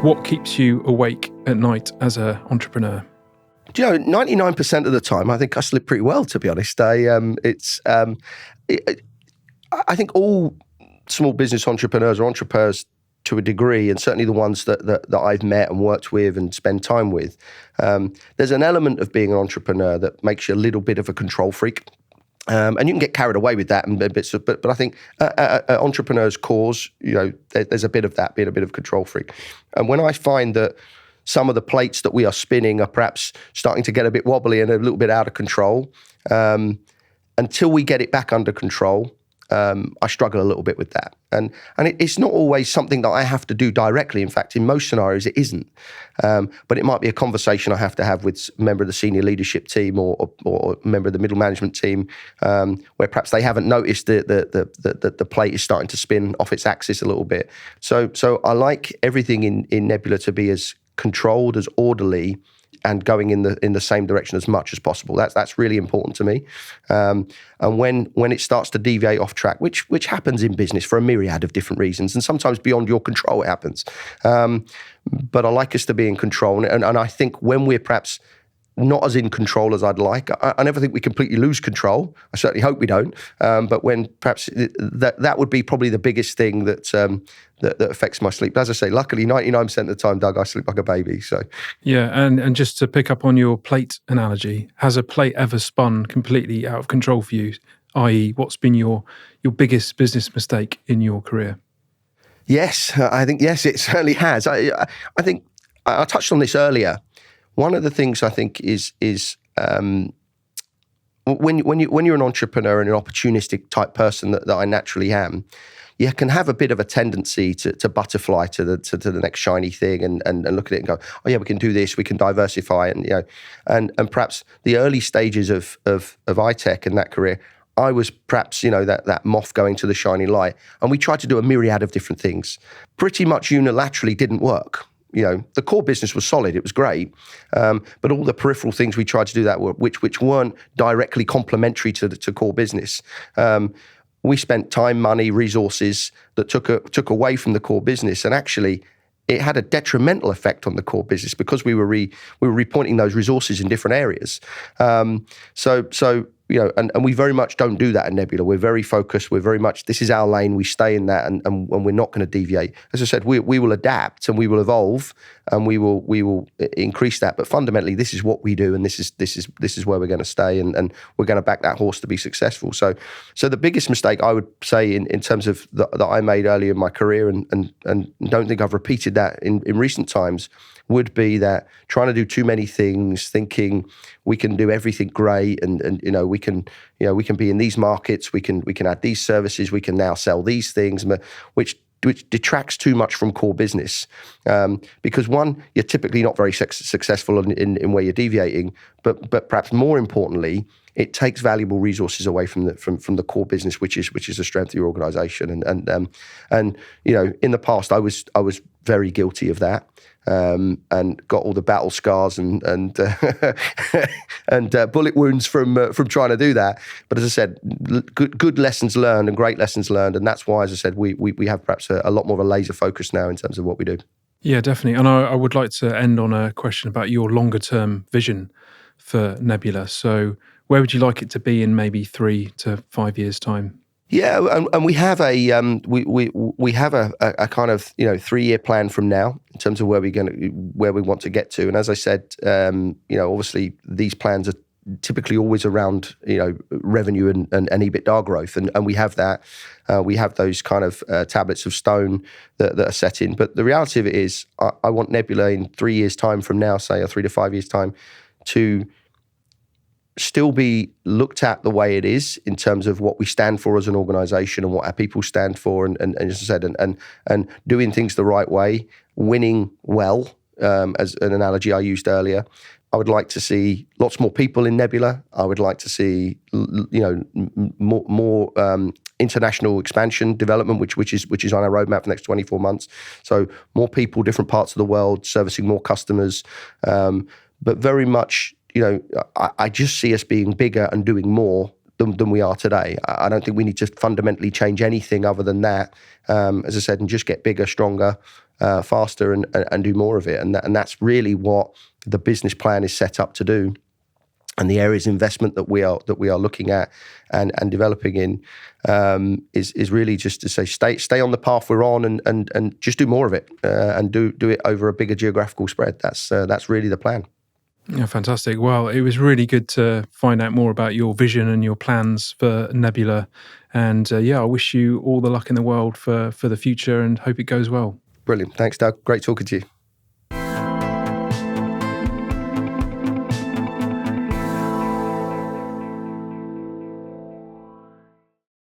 What keeps you awake at night as an entrepreneur? Do you know, 99% of the time, I think I sleep pretty well, to be honest. I think all small business entrepreneurs or entrepreneurs to a degree, and certainly the ones that I've met and worked with and spend time with, there's an element of being an entrepreneur that makes you a little bit of a control freak. And you can get carried away with that and bits of, but I think entrepreneurs' cause, there's a bit of that, being a bit of a control freak. And when I find that some of the plates that we are spinning are perhaps starting to get a bit wobbly and a little bit out of control, until we get it back under control, I struggle a little bit with that. And it's not always something that I have to do directly. In fact, in most scenarios, it isn't. But it might be a conversation I have to have with a member of the senior leadership team or a member of the middle management team, where perhaps they haven't noticed that the plate is starting to spin off its axis a little bit. So I like everything in Nebula to be as controlled, as orderly, and going in the same direction as much as possible. That's really important to me. And when it starts to deviate off track, which happens in business for a myriad of different reasons, and sometimes beyond your control it happens. But I like us to be in control. And I think when we're perhaps not as in control as I'd like, I never think we completely lose control. I certainly hope we don't. But when perhaps that would be probably the biggest thing that affects my sleep. But as I say, luckily 99% of the time, Doug, I sleep like a baby. So yeah, and just to pick up on your plate analogy, has a plate ever spun completely out of control for you? I.e., what's been your biggest business mistake in your career? Yes, I think yes, it certainly has. I think I touched on this earlier. One of the things I think is when you're an entrepreneur and an opportunistic type person that I naturally am, you can have a bit of a tendency to butterfly to the next shiny thing and look at it and go, oh yeah, we can do this, we can diversify, and perhaps the early stages of iTech and that career, I was perhaps, that moth going to the shiny light, and we tried to do a myriad of different things. Pretty much unilaterally didn't work. The core business was solid, it was great, but all the peripheral things we tried to do that were which weren't directly complementary to core business. We spent time, money, resources that took away from the core business, and actually it had a detrimental effect on the core business because we were repointing those resources in different areas. And we very much don't do that at Nebula. We're very focused. We're very much, this is our lane. We stay in that, and we're not going to deviate. As I said, we will adapt and we will evolve and we will increase that. But fundamentally, this is what we do, and this is where we're going to stay, and we're going to back that horse to be successful. So the biggest mistake I would say in terms of that I made earlier in my career, and don't think I've repeated that in recent times, would be that trying to do too many things, thinking we can do everything great, and we can be in these markets, we can add these services, we can now sell these things, which detracts too much from core business. Because one, you're typically not very successful in where you're deviating, but perhaps more importantly, it takes valuable resources away from the core business, which is the strength of your organization. And in the past, I was very guilty of that. And got all the battle scars and bullet wounds from trying to do that. But as I said, good lessons learned and great lessons learned, and that's why, as I said, we have perhaps a lot more of a laser focus now in terms of what we do. Yeah, definitely. And I would like to end on a question about your longer term vision for Nebula. So, where would you like it to be in maybe 3 to 5 years' time? Yeah, and we have we have a kind of 3-year plan from now in terms of where we want to get to. And as I said, obviously these plans are typically always around revenue and EBITDA growth, and we have that. We have those kind of tablets of stone that are set in. But the reality of it is, I want Nebula in 3 years' time from now, say, or 3 to 5 years' time, to still be looked at the way it is in terms of what we stand for as an organization and what our people stand for, and as I said, and doing things the right way, winning well, as an analogy I used earlier. I would like to see lots more people in Nebula. I would like to see more international expansion development, which is on our roadmap for the next 24 months. So more people, different parts of the world, servicing more customers, but very much. I just see us being bigger and doing more than we are today. I don't think we need to fundamentally change anything other than that, as I said, and just get bigger, stronger, faster and do more of it. And that's really what the business plan is set up to do. And the areas of investment that we are looking at and developing in is really just to say stay on the path we're on and just do more of it and do it over a bigger geographical spread. That's really the plan. Yeah, fantastic. Well, it was really good to find out more about your vision and your plans for Nebula. And I wish you all the luck in the world for the future and hope it goes well. Brilliant. Thanks, Doug. Great talking to you.